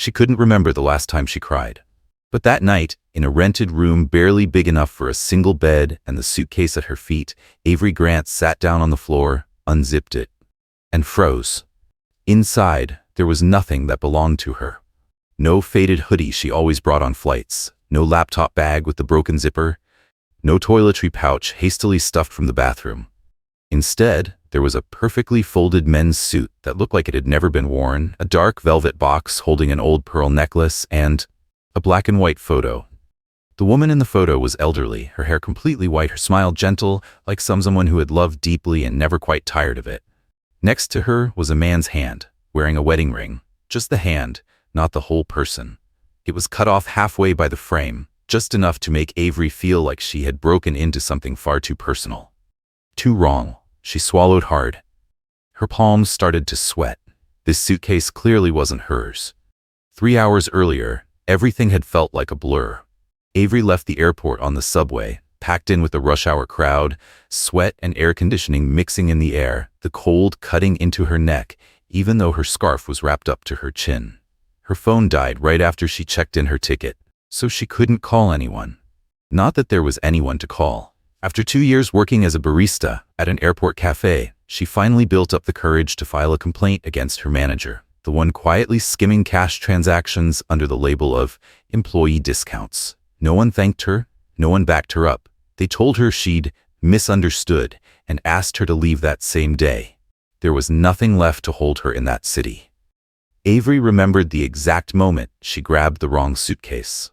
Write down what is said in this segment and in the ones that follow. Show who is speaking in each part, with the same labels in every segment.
Speaker 1: She couldn't remember the last time she cried. But that night, in a rented room barely big enough for a single bed and the suitcase at her feet, Avery Grant sat down on the floor, unzipped it, and froze. Inside, there was nothing that belonged to her. No faded hoodie she always brought on flights, no laptop bag with the broken zipper, no toiletry pouch hastily stuffed from the bathroom. Instead, there was a perfectly folded men's suit that looked like it had never been worn, a dark velvet box holding an old pearl necklace, and a black and white photo. The woman in the photo was elderly, her hair completely white, her smile gentle, like someone who had loved deeply and never quite tired of it. Next to her was a man's hand, wearing a wedding ring. Just the hand, not the whole person. It was cut off halfway by the frame, just enough to make Avery feel like she had broken into something far too personal. Too wrong. She swallowed hard. Her palms started to sweat. This suitcase clearly wasn't hers. 3 hours earlier, everything had felt like a blur. Avery left the airport on the subway, packed in with the rush hour crowd, sweat and air conditioning mixing in the air, the cold cutting into her neck, even though her scarf was wrapped up to her chin. Her phone died right after she checked in her ticket, so she couldn't call anyone. Not that there was anyone to call. After 2 years working as a barista at an airport cafe, she finally built up the courage to file a complaint against her manager, the one quietly skimming cash transactions under the label of employee discounts. No one thanked her, no one backed her up. They told her she'd misunderstood and asked her to leave that same day. There was nothing left to hold her in that city. Avery remembered the exact moment she grabbed the wrong suitcase.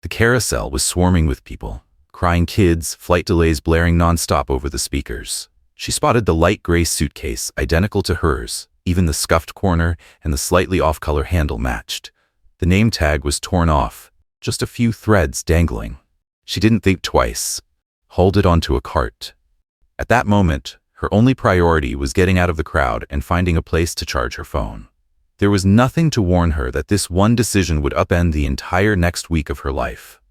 Speaker 1: The carousel was swarming with people, crying kids, flight delays blaring nonstop over the speakers. She spotted the light gray suitcase, identical to hers. Even the scuffed corner and the slightly off-color handle matched. The name tag was torn off, just a few threads dangling. She didn't think twice, hauled it onto a cart. At that moment, her only priority was getting out of the crowd and finding a place to charge her phone. There was nothing to warn her that this one decision would upend the entire next week of her life.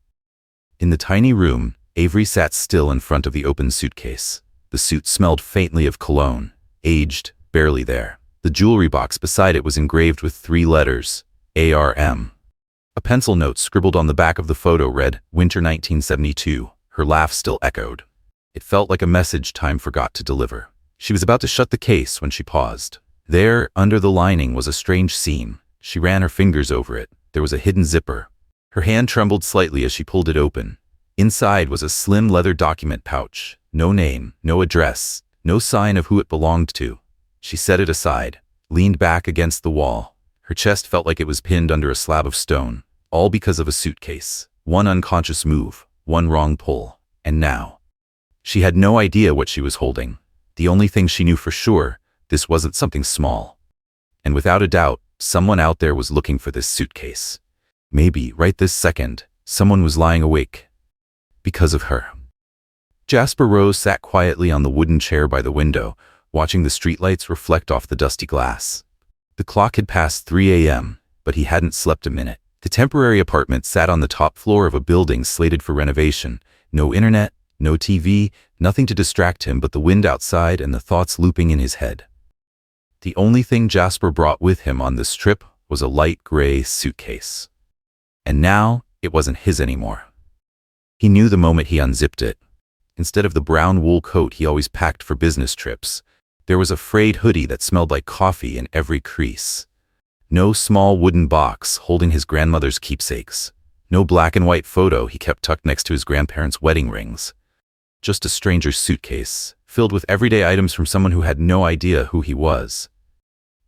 Speaker 1: In the tiny room, Avery sat still in front of the open suitcase. The suit smelled faintly of cologne, aged, barely there. The jewelry box beside it was engraved with 3 letters, ARM. A pencil note scribbled on the back of the photo read, Winter 1972. Her laugh still echoed. It felt like a message time forgot to deliver. She was about to shut the case when she paused. There, under the lining, was a strange seam. She ran her fingers over it. There was a hidden zipper. Her hand trembled slightly as she pulled it open. Inside was a slim leather document pouch. No name, no address, no sign of who it belonged to. She set it aside, leaned back against the wall. Her chest felt like it was pinned under a slab of stone, all because of a suitcase. One unconscious move, one wrong pull, and now. She had no idea what she was holding. The only thing she knew for sure, this wasn't something small. And without a doubt, someone out there was looking for this suitcase. Maybe, right this second, someone was lying awake. Because of her. Jasper Rose sat quietly on the wooden chair by the window, watching the streetlights reflect off the dusty glass. The clock had passed 3 a.m., but he hadn't slept a minute. The temporary apartment sat on the top floor of a building slated for renovation. No internet, no TV, nothing to distract him but the wind outside and the thoughts looping in his head. The only thing Jasper brought with him on this trip was a light gray suitcase. And now, it wasn't his anymore. He knew the moment he unzipped it. Instead of the brown wool coat he always packed for business trips, there was a frayed hoodie that smelled like coffee in every crease. No small wooden box holding his grandmother's keepsakes. No black and white photo he kept tucked next to his grandparents' wedding rings. Just a stranger's suitcase, filled with everyday items from someone who had no idea who he was.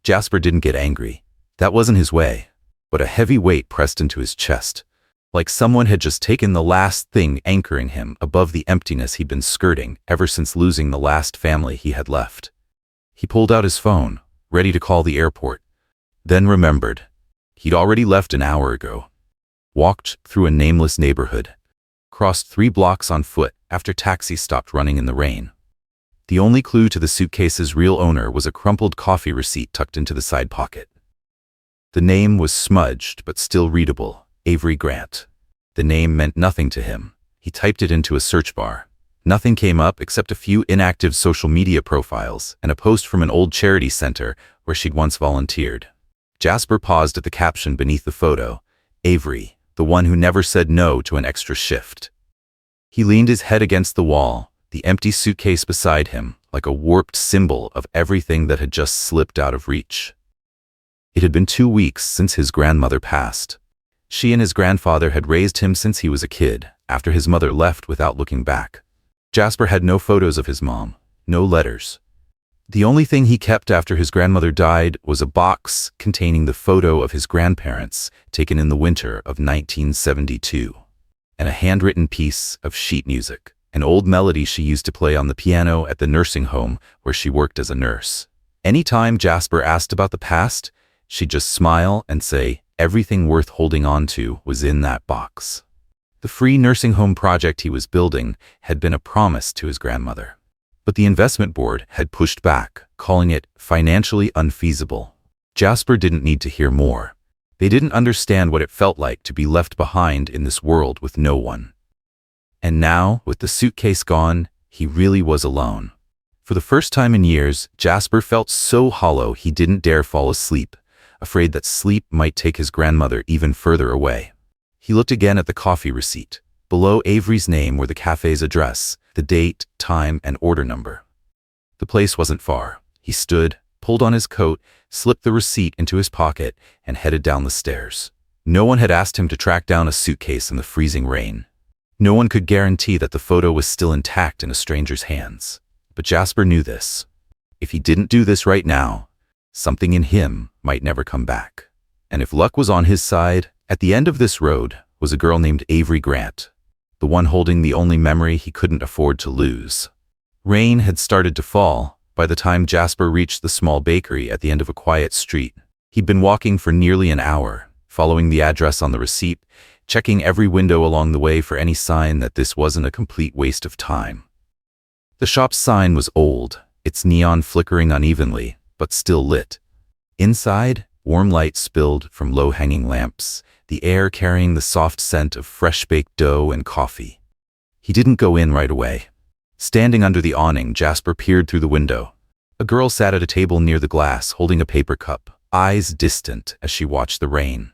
Speaker 1: Jasper didn't get angry. That wasn't his way. But a heavy weight pressed into his chest, like someone had just taken the last thing anchoring him above the emptiness he'd been skirting ever since losing the last family he had left. He pulled out his phone, ready to call the airport, then remembered. He'd already left an hour ago. Walked through a nameless neighborhood. Crossed 3 blocks on foot after taxis stopped running in the rain. The only clue to the suitcase's real owner was a crumpled coffee receipt tucked into the side pocket. The name was smudged but still readable, Avery Grant. The name meant nothing to him. He typed it into a search bar. Nothing came up except a few inactive social media profiles and a post from an old charity center where she'd once volunteered. Jasper paused at the caption beneath the photo. Avery, the one who never said no to an extra shift. He leaned his head against the wall, the empty suitcase beside him, like a warped symbol of everything that had just slipped out of reach. It had been 2 weeks since his grandmother passed. She and his grandfather had raised him since he was a kid, after his mother left without looking back. Jasper had no photos of his mom, no letters. The only thing he kept after his grandmother died was a box containing the photo of his grandparents taken in the winter of 1972, and a handwritten piece of sheet music, an old melody she used to play on the piano at the nursing home where she worked as a nurse. Anytime Jasper asked about the past, she'd just smile and say everything worth holding on to was in that box. The free nursing home project he was building had been a promise to his grandmother. But the investment board had pushed back, calling it financially unfeasible. Jasper didn't need to hear more. They didn't understand what it felt like to be left behind in this world with no one. And now, with the suitcase gone, he really was alone. For the first time in years, Jasper felt so hollow he didn't dare fall asleep, afraid that sleep might take his grandmother even further away. He looked again at the coffee receipt. Below Avery's name were the cafe's address, the date, time, and order number. The place wasn't far. He stood, pulled on his coat, slipped the receipt into his pocket, and headed down the stairs. No one had asked him to track down a suitcase in the freezing rain. No one could guarantee that the photo was still intact in a stranger's hands. But Jasper knew this. If he didn't do this right now, something in him might never come back. And if luck was on his side, at the end of this road was a girl named Avery Grant, the one holding the only memory he couldn't afford to lose. Rain had started to fall by the time Jasper reached the small bakery at the end of a quiet street. He'd been walking for nearly an hour, following the address on the receipt, checking every window along the way for any sign that this wasn't a complete waste of time. The shop's sign was old, its neon flickering unevenly, but still lit. Inside, warm light spilled from low-hanging lamps, the air carrying the soft scent of fresh-baked dough and coffee. He didn't go in right away. Standing under the awning, Jasper peered through the window. A girl sat at a table near the glass, holding a paper cup, eyes distant as she watched the rain.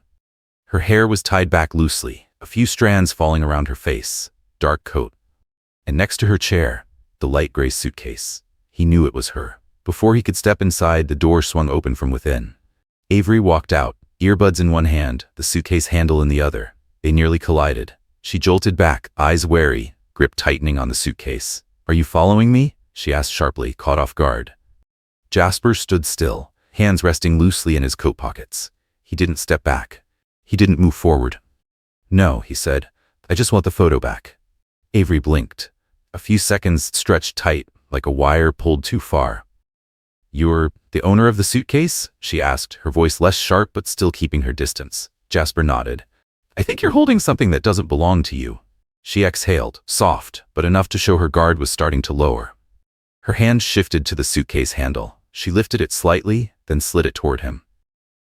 Speaker 1: Her hair was tied back loosely, a few strands falling around her face, dark coat. And next to her chair, the light gray suitcase. He knew it was her. Before he could step inside, the door swung open from within. Avery walked out, earbuds in one hand, the suitcase handle in the other. They nearly collided. She jolted back, eyes wary, grip tightening on the suitcase. "Are you following me?" she asked sharply, caught off guard. Jasper stood still, hands resting loosely in his coat pockets. He didn't step back. He didn't move forward. "No," he said. "I just want the photo back." Avery blinked. A few seconds stretched tight, like a wire pulled too far. "You're the owner of the suitcase?" she asked, her voice less sharp but still keeping her distance. Jasper nodded. "I think you're holding something that doesn't belong to you." She exhaled, soft, but enough to show her guard was starting to lower. Her hand shifted to the suitcase handle. She lifted it slightly, then slid it toward him.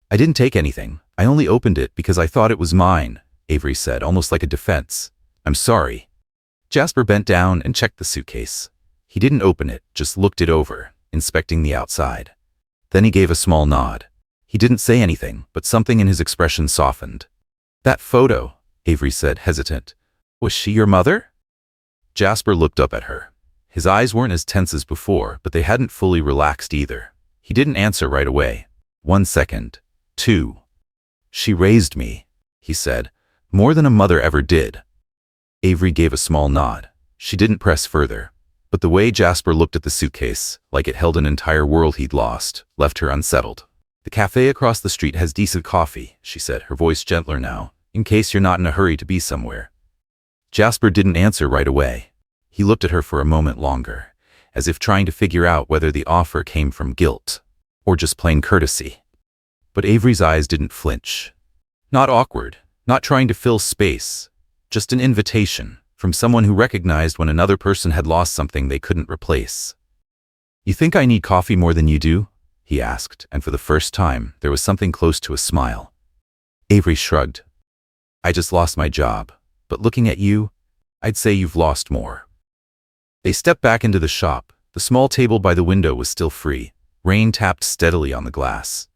Speaker 1: "I didn't take anything. I only opened it because I thought it was mine," Avery said, almost like a defense. "I'm sorry." Jasper bent down and checked the suitcase. He didn't open it, just looked it over, inspecting the outside. Then he gave a small nod. He didn't say anything, but something in his expression softened. "That photo," Avery said, hesitant. "Was she your mother?" Jasper looked up at her. His eyes weren't as tense as before, but they hadn't fully relaxed either. He didn't answer right away. 1 second. 2. "She raised me," he said, "more than a mother ever did." Avery gave a small nod. She didn't press further. But the way Jasper looked at the suitcase, like it held an entire world he'd lost, left her unsettled. "The cafe across the street has decent coffee," she said, her voice gentler now, "in case you're not in a hurry to be somewhere." Jasper didn't answer right away. He looked at her for a moment longer, as if trying to figure out whether the offer came from guilt or just plain courtesy. But Avery's eyes didn't flinch. Not awkward, not trying to fill space, just an invitation from someone who recognized when another person had lost something they couldn't replace. "You think I need coffee more than you do?" he asked, and for the first time, there was something close to a smile. Avery shrugged. "I just lost my job, but looking at you, I'd say you've lost more." They stepped back into the shop. The small table by the window was still free. Rain tapped steadily on the glass.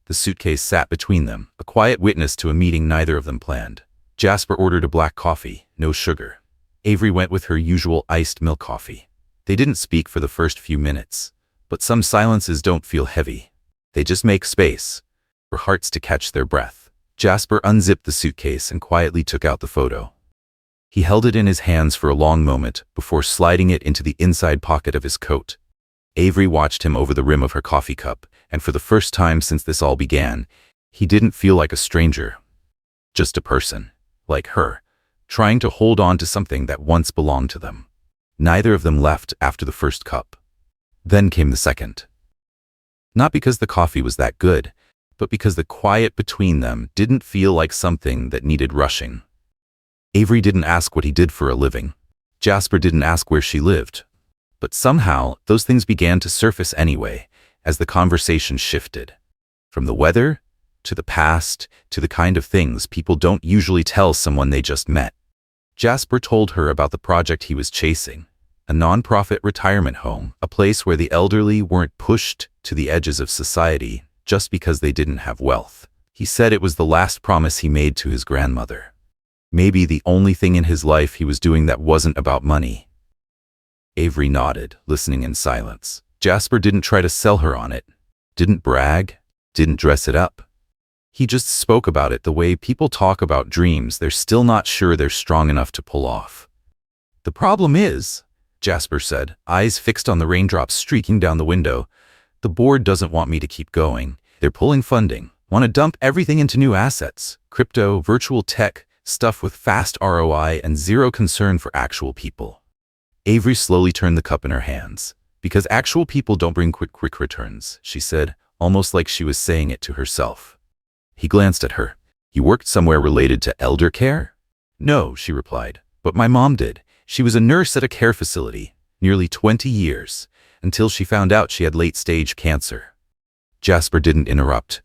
Speaker 1: The suitcase sat between them, a quiet witness to a meeting neither of them planned. Jasper ordered a black coffee, no sugar. Avery went with her usual iced milk coffee. They didn't speak for the first few minutes, but some silences don't feel heavy. They just make space for hearts to catch their breath. Jasper unzipped the suitcase and quietly took out the photo. He held it in his hands for a long moment before sliding it into the inside pocket of his coat. Avery watched him over the rim of her coffee cup, and for the first time since this all began, he didn't feel like a stranger. Just a person, like her, trying to hold on to something that once belonged to them. Neither of them left after the first cup. Then came the second. Not because the coffee was that good, but because the quiet between them didn't feel like something that needed rushing. Avery didn't ask what he did for a living. Jasper didn't ask where she lived. But somehow, those things began to surface anyway, as the conversation shifted. From the weather, to the past, to the kind of things people don't usually tell someone they just met. Jasper told her about the project he was chasing, a non-profit retirement home, a place where the elderly weren't pushed to the edges of society just because they didn't have wealth. He said it was the last promise he made to his grandmother. Maybe the only thing in his life he was doing that wasn't about money. Avery nodded, listening in silence. Jasper didn't try to sell her on it, didn't brag, didn't dress it up. He just spoke about it the way people talk about dreams they're still not sure they're strong enough to pull off. "The problem is," Jasper said, eyes fixed on the raindrops streaking down the window, "the board doesn't want me to keep going. They're pulling funding, want to dump everything into new assets, crypto, virtual tech, stuff with fast ROI and zero concern for actual people." Avery slowly turned the cup in her hands. "Because actual people don't bring quick returns," she said, almost like she was saying it to herself. He glanced at her. "You worked somewhere related to elder care?" "No," she replied, "but my mom did. She was a nurse at a care facility, nearly 20 years, until she found out she had late-stage cancer." Jasper didn't interrupt.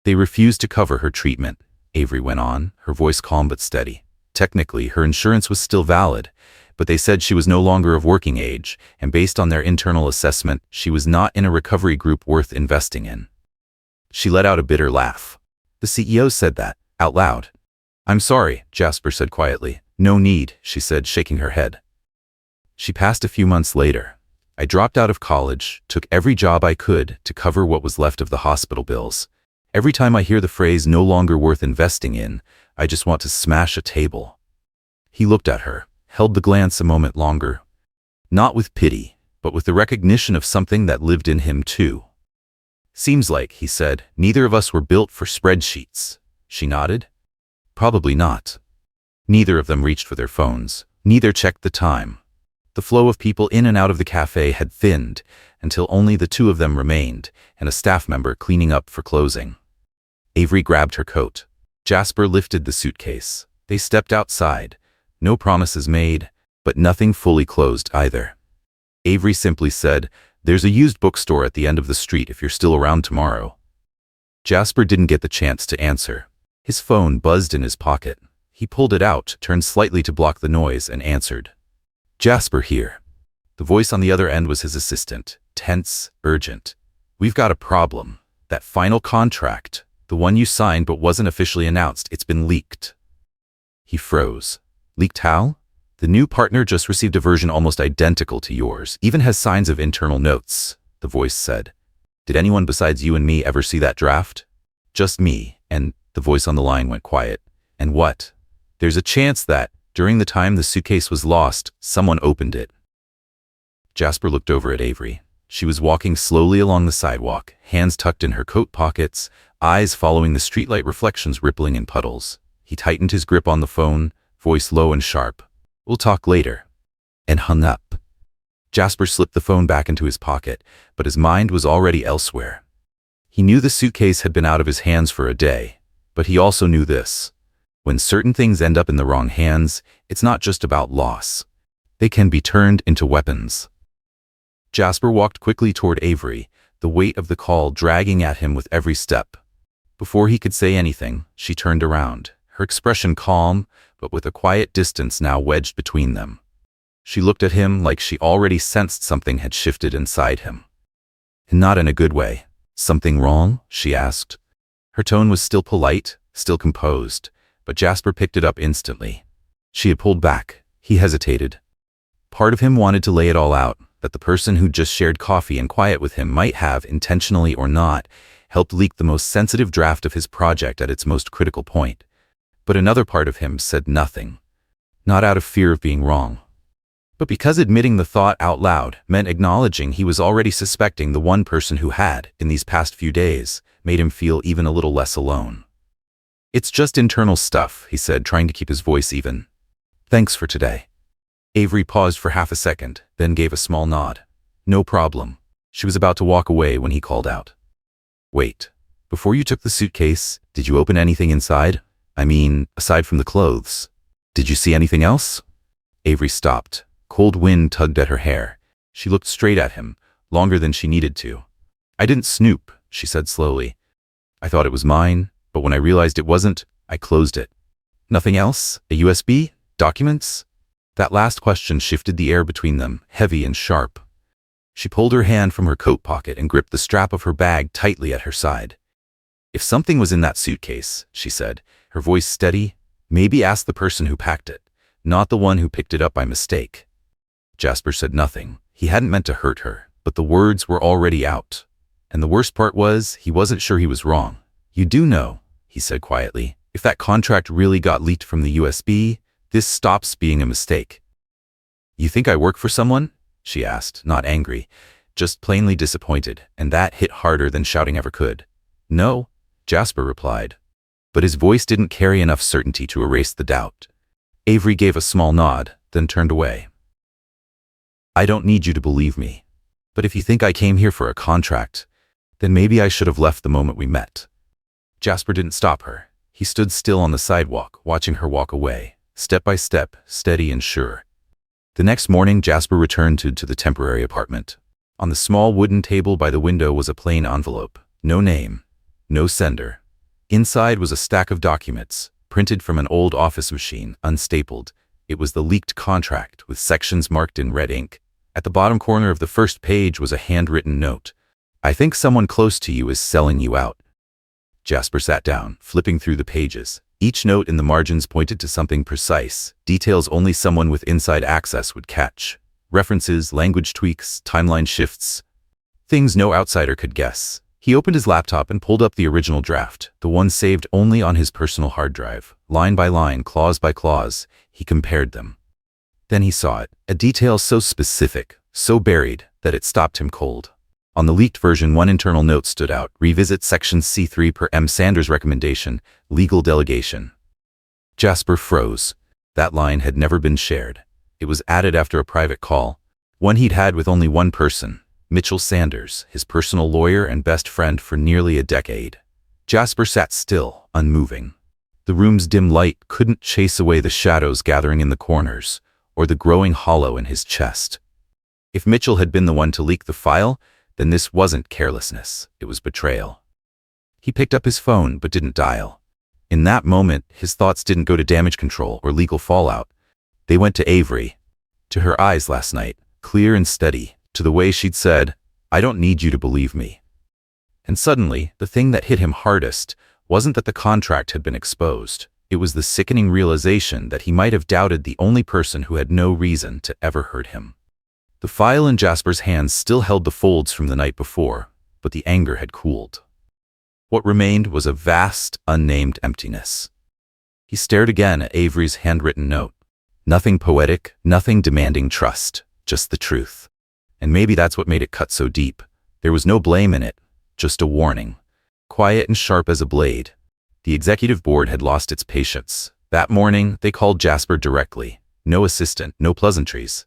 Speaker 1: "They refused to cover her treatment," Avery went on, her voice calm but steady. "Technically, her insurance was still valid, but they said she was no longer of working age, and based on their internal assessment, she was not in a recovery group worth investing in." She let out a bitter laugh. "The CEO said that, out loud." "I'm sorry," Jasper said quietly. "No need," she said, shaking her head. She passed a few months later. "I dropped out of college, took every job I could to cover what was left of the hospital bills. Every time I hear the phrase no longer worth investing in, I just want to smash a table." He looked at her, held the glance a moment longer. Not with pity, but with the recognition of something that lived in him too. "Seems like," he said, "neither of us were built for spreadsheets." She nodded. "Probably not." Neither of them reached for their phones. Neither checked the time. The flow of people in and out of the cafe had thinned until only the two of them remained, and a staff member cleaning up for closing. Avery grabbed her coat. Jasper lifted the suitcase. They stepped outside. No promises made, but nothing fully closed either. Avery simply said, "There's a used bookstore at the end of the street if you're still around tomorrow." Jasper didn't get the chance to answer. His phone buzzed in his pocket. He pulled it out, turned slightly to block the noise, and answered. "Jasper here." The voice on the other end was his assistant, tense, urgent. "We've got a problem. That final contract, the one you signed but wasn't officially announced, it's been leaked." He froze. "Leaked how?" "The new partner just received a version almost identical to yours, even has signs of internal notes," the voice said. "Did anyone besides you and me ever see that draft?" "Just me," and the voice on the line went quiet. "And what?" "There's a chance that, during the time the suitcase was lost, someone opened it." Jasper looked over at Avery. She was walking slowly along the sidewalk, hands tucked in her coat pockets, eyes following the streetlight reflections rippling in puddles. He tightened his grip on the phone, voice low and sharp. "We'll talk later," and hung up. Jasper slipped the phone back into his pocket, but his mind was already elsewhere. He knew the suitcase had been out of his hands for a day, but he also knew this. When certain things end up in the wrong hands, it's not just about loss. They can be turned into weapons. Jasper walked quickly toward Avery, the weight of the call dragging at him with every step. Before he could say anything, she turned around, her expression calm, but with a quiet distance now wedged between them. She looked at him like she already sensed something had shifted inside him. And not in a good way. "Something wrong?" she asked. Her tone was still polite, still composed, but Jasper picked it up instantly. She had pulled back. He hesitated. Part of him wanted to lay it all out, that the person who just shared coffee and quiet with him might have, intentionally or not, helped leak the most sensitive draft of his project at its most critical point. But another part of him said nothing. Not out of fear of being wrong, but because admitting the thought out loud meant acknowledging he was already suspecting the one person who had, in these past few days, made him feel even a little less alone. "It's just internal stuff," he said, trying to keep his voice even. "Thanks for today." Avery paused for half a second, then gave a small nod. "No problem." She was about to walk away when he called out. "Wait. Before you took the suitcase, did you open anything inside? I mean, aside from the clothes. Did you see anything else?" Avery stopped. Cold wind tugged at her hair. She looked straight at him, longer than she needed to. "I didn't snoop," she said slowly. "I thought it was mine, but when I realized it wasn't, I closed it." "Nothing else? A USB? Documents?" That last question shifted the air between them, heavy and sharp. She pulled her hand from her coat pocket and gripped the strap of her bag tightly at her side. "If something was in that suitcase," she said, her voice steady, "maybe ask the person who packed it, not the one who picked it up by mistake." Jasper said nothing. He hadn't meant to hurt her, but the words were already out. And the worst part was, he wasn't sure he was wrong. "You do know," he said quietly, "if that contract really got leaked from the USB, this stops being a mistake." "You think I work for someone?" she asked, not angry, just plainly disappointed, and that hit harder than shouting ever could. "No," Jasper replied. But his voice didn't carry enough certainty to erase the doubt. Avery gave a small nod, then turned away. "I don't need you to believe me. But if you think I came here for a contract, then maybe I should have left the moment we met." Jasper didn't stop her. He stood still on the sidewalk, watching her walk away, step by step, steady and sure. The next morning, Jasper returned to the temporary apartment. On the small wooden table by the window was a plain envelope. No name, no sender. Inside was a stack of documents, printed from an old office machine, unstapled. It was the leaked contract, with sections marked in red ink. At the bottom corner of the first page was a handwritten note. "I think someone close to you is selling you out." Jasper sat down, flipping through the pages. Each note in the margins pointed to something precise, details only someone with inside access would catch. References, language tweaks, timeline shifts. Things no outsider could guess. He opened his laptop and pulled up the original draft, the one saved only on his personal hard drive. Line by line, clause by clause, he compared them. Then he saw it, a detail so specific, so buried, that it stopped him cold. On the leaked version, one internal note stood out: "Revisit section C3 per M. Sanders' recommendation, legal delegation." Jasper froze. That line had never been shared. It was added after a private call, one he'd had with only one person, Mitchell Sanders, his personal lawyer and best friend for nearly a decade. Jasper sat still, unmoving. The room's dim light couldn't chase away the shadows gathering in the corners, or the growing hollow in his chest. If Mitchell had been the one to leak the file, then this wasn't carelessness, it was betrayal. He picked up his phone but didn't dial. In that moment, his thoughts didn't go to damage control or legal fallout. They went to Avery, to her eyes last night, clear and steady, to the way she'd said, "I don't need you to believe me." And suddenly, the thing that hit him hardest wasn't that the contract had been exposed. It was the sickening realization that he might have doubted the only person who had no reason to ever hurt him. The file in Jasper's hands still held the folds from the night before, but the anger had cooled. What remained was a vast, unnamed emptiness. He stared again at Avery's handwritten note. Nothing poetic, nothing demanding trust, just the truth. And maybe that's what made it cut so deep. There was no blame in it, just a warning. Quiet and sharp as a blade. The executive board had lost its patience. That morning, they called Jasper directly. No assistant, no pleasantries.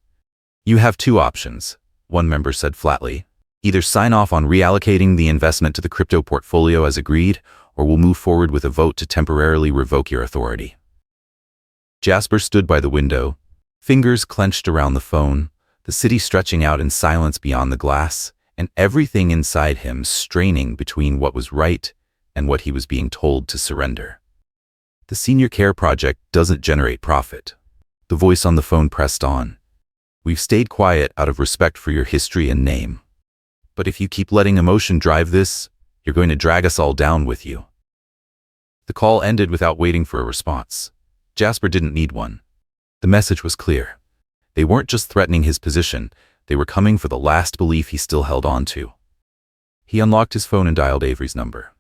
Speaker 1: "You have two options," one member said flatly. "Either sign off on reallocating the investment to the crypto portfolio as agreed, or we'll move forward with a vote to temporarily revoke your authority." Jasper stood by the window, fingers clenched around the phone, the city stretching out in silence beyond the glass, and everything inside him straining between what was right and what he was being told to surrender. "The Senior Care Project doesn't generate profit." The voice on the phone pressed on. "We've stayed quiet out of respect for your history and name. But if you keep letting emotion drive this, you're going to drag us all down with you." The call ended without waiting for a response. Jasper didn't need one. The message was clear. They weren't just threatening his position, they were coming for the last belief he still held on to. He unlocked his phone and dialed Avery's number.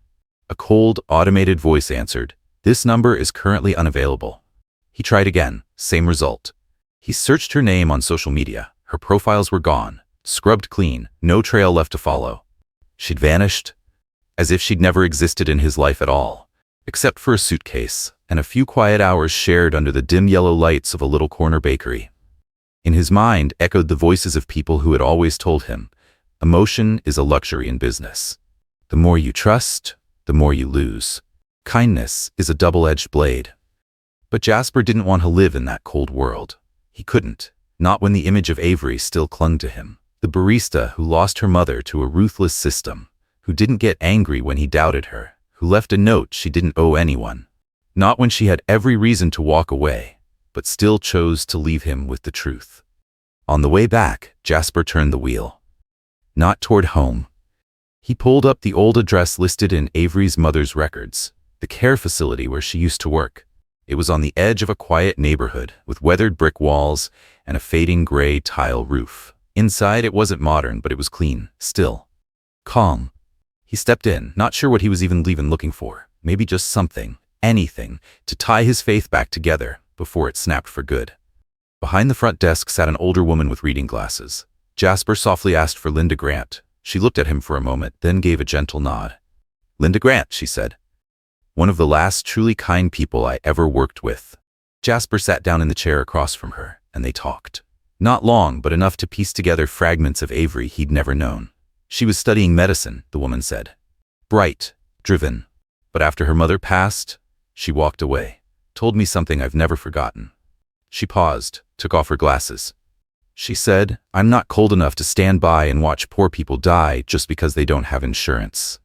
Speaker 1: A cold, automated voice answered, "This number is currently unavailable." He tried again, same result. He searched her name on social media. Her profiles were gone, scrubbed clean, no trail left to follow. She'd vanished, as if she'd never existed in his life at all, except for a suitcase and a few quiet hours shared under the dim yellow lights of a little corner bakery. In his mind echoed the voices of people who had always told him, emotion is a luxury in business. The more you trust, the more you lose. Kindness is a double-edged blade. But Jasper didn't want to live in that cold world. He couldn't, not when the image of Avery still clung to him. The barista who lost her mother to a ruthless system, who didn't get angry when he doubted her, who left a note she didn't owe anyone. Not when she had every reason to walk away, but still chose to leave him with the truth. On the way back, Jasper turned the wheel. Not toward home. He pulled up the old address listed in Avery's mother's records, the care facility where she used to work. It was on the edge of a quiet neighborhood with weathered brick walls and a fading gray tile roof. Inside it wasn't modern, but it was clean, still, calm. He stepped in, not sure what he was even looking for. Maybe just something, anything, to tie his faith back together before it snapped for good. Behind the front desk sat an older woman with reading glasses. Jasper softly asked for Linda Grant. She looked at him for a moment, then gave a gentle nod. "Linda Grant," she said. "One of the last truly kind people I ever worked with." Jasper sat down in the chair across from her, and they talked. Not long, but enough to piece together fragments of Avery he'd never known. She was studying medicine, the woman said. Bright, driven. But after her mother passed, she walked away. Told me something I've never forgotten. She paused, took off her glasses. She said, "I'm not cold enough to stand by and watch poor people die just because they don't have insurance."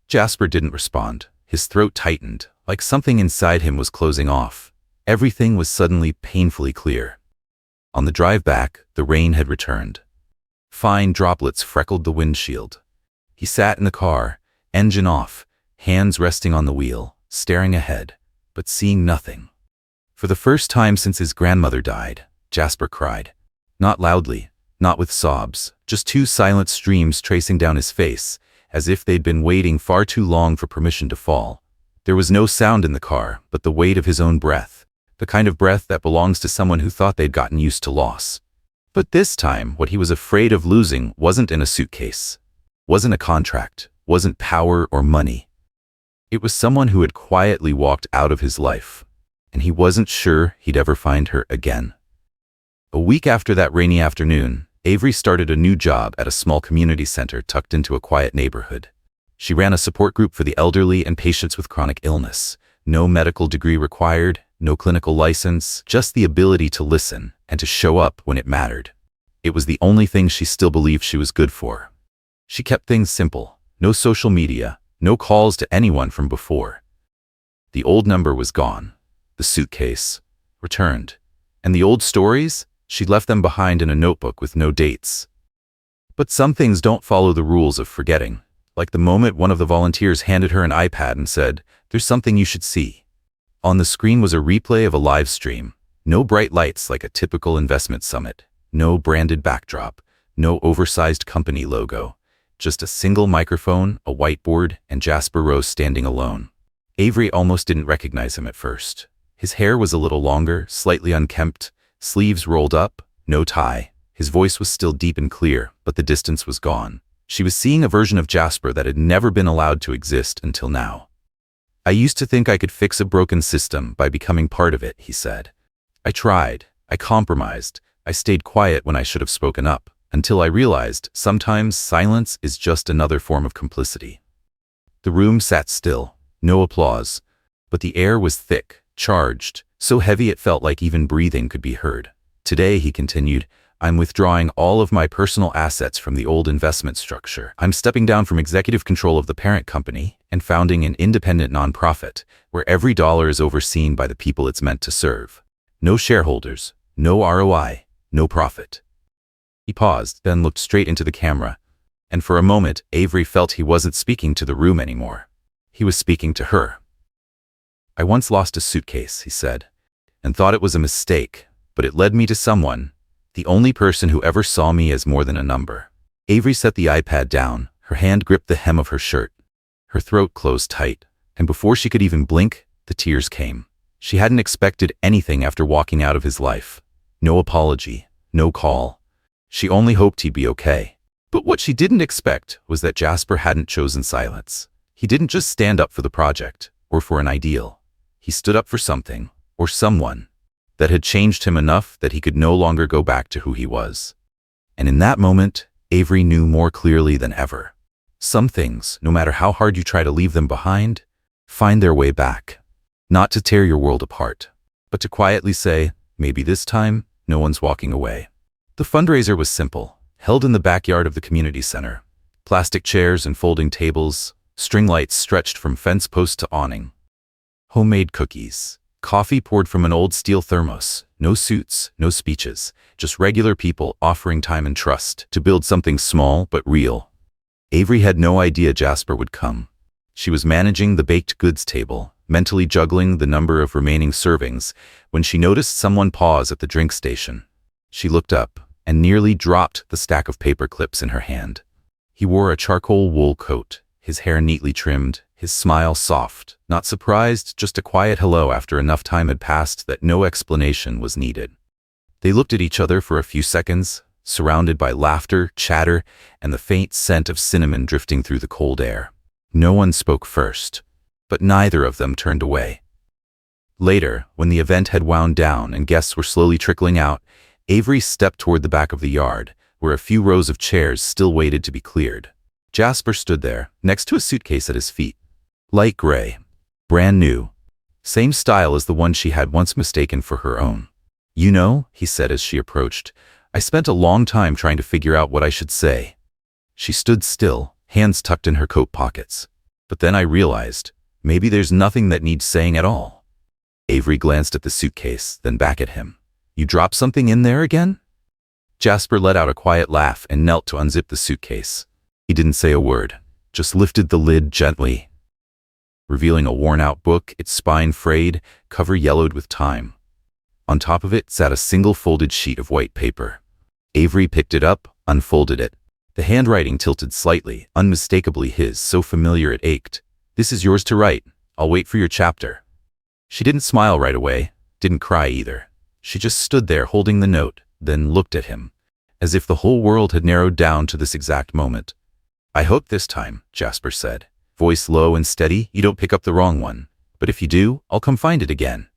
Speaker 1: Jasper didn't respond. His throat tightened, like something inside him was closing off. Everything was suddenly painfully clear. On the drive back, the rain had returned. Fine droplets freckled the windshield. He sat in the car, engine off, hands resting on the wheel, staring ahead, but seeing nothing. For the first time since his grandmother died, Jasper cried. Not loudly, not with sobs, just two silent streams tracing down his face, as if they'd been waiting far too long for permission to fall. There was no sound in the car, but the weight of his own breath. The kind of breath that belongs to someone who thought they'd gotten used to loss. But this time, what he was afraid of losing wasn't in a suitcase, wasn't a contract, wasn't power or money. It was someone who had quietly walked out of his life, and he wasn't sure he'd ever find her again. A week after that rainy afternoon, Avery started a new job at a small community center tucked into a quiet neighborhood. She ran a support group for the elderly and patients with chronic illness. No medical degree required, no clinical license, just the ability to listen and to show up when it mattered. It was the only thing she still believed she was good for. She kept things simple. No social media, no calls to anyone from before. The old number was gone. The suitcase returned. And the old stories? She'd left them behind in a notebook with no dates. But some things don't follow the rules of forgetting. Like the moment one of the volunteers handed her an iPad and said, "There's something you should see." On the screen was a replay of a live stream. No bright lights like a typical investment summit. No branded backdrop. No oversized company logo. Just a single microphone, a whiteboard, and Jasper Rose standing alone. Avery almost didn't recognize him at first. His hair was a little longer, slightly unkempt, sleeves rolled up, no tie. His voice was still deep and clear, but the distance was gone. She was seeing a version of Jasper that had never been allowed to exist until now. "I used to think I could fix a broken system by becoming part of it," he said. "I tried, I compromised, I stayed quiet when I should have spoken up, until I realized sometimes silence is just another form of complicity." The room sat still, no applause, but the air was thick, charged, so heavy it felt like even breathing could be heard. "Today," he continued, "I'm withdrawing all of my personal assets from the old investment structure. I'm stepping down from executive control of the parent company and founding an independent nonprofit where every dollar is overseen by the people it's meant to serve. No shareholders, no ROI, no profit." He paused, then looked straight into the camera, and for a moment, Avery felt he wasn't speaking to the room anymore. He was speaking to her. "I once lost a suitcase," he said, "and thought it was a mistake, but it led me to someone, the only person who ever saw me as more than a number." Avery set the iPad down. Her hand gripped the hem of her shirt. Her throat closed tight, and before she could even blink, the tears came. She hadn't expected anything after walking out of his life. No apology, no call. She only hoped he'd be okay. But what she didn't expect was that Jasper hadn't chosen silence. He didn't just stand up for the project, or for an ideal. He stood up for something, or someone, that had changed him enough that he could no longer go back to who he was. And in that moment, Avery knew more clearly than ever. Some things, no matter how hard you try to leave them behind, find their way back. Not to tear your world apart, but to quietly say, maybe this time, no one's walking away. The fundraiser was simple, held in the backyard of the community center. Plastic chairs and folding tables, string lights stretched from fence post to awning. Homemade cookies, coffee poured from an old steel thermos, no suits, no speeches, just regular people offering time and trust to build something small but real. Avery had no idea Jasper would come. She was managing the baked goods table, mentally juggling the number of remaining servings, when she noticed someone pause at the drink station. She looked up and nearly dropped the stack of paper clips in her hand. He wore a charcoal wool coat, his hair neatly trimmed, his smile soft, not surprised, just a quiet hello after enough time had passed that no explanation was needed. They looked at each other for a few seconds, surrounded by laughter, chatter, and the faint scent of cinnamon drifting through the cold air. No one spoke first, but neither of them turned away. Later, when the event had wound down and guests were slowly trickling out, Avery stepped toward the back of the yard, where a few rows of chairs still waited to be cleared. Jasper stood there, next to a suitcase at his feet. Light gray. Brand new. Same style as the one she had once mistaken for her own. "You know," he said as she approached, "I spent a long time trying to figure out what I should say." She stood still, hands tucked in her coat pockets. "But then I realized, maybe there's nothing that needs saying at all." Avery glanced at the suitcase, then back at him. "You dropped something in there again?" Jasper let out a quiet laugh and knelt to unzip the suitcase. He didn't say a word, just lifted the lid gently, revealing a worn-out book, its spine frayed, cover yellowed with time. On top of it sat a single folded sheet of white paper. Avery picked it up, unfolded it. The handwriting tilted slightly, unmistakably his, so familiar it ached. "This is yours to write. I'll wait for your chapter." She didn't smile right away, didn't cry either. She just stood there holding the note, then looked at him, as if the whole world had narrowed down to this exact moment. "I hope this time," Jasper said, voice low and steady, "you don't pick up the wrong one. But if you do, I'll come find it again."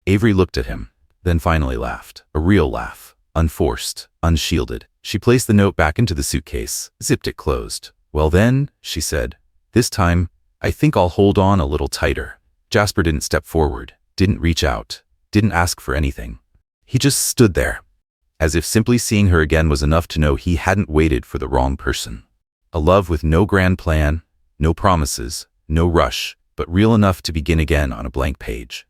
Speaker 1: Avery looked at him, then finally laughed. A real laugh, unforced, unshielded. She placed the note back into the suitcase, zipped it closed. "Well then," she said, "this time, I think I'll hold on a little tighter." Jasper didn't step forward, didn't reach out, didn't ask for anything. He just stood there, as if simply seeing her again was enough to know he hadn't waited for the wrong person. A love with no grand plan, no promises, no rush, but real enough to begin again on a blank page.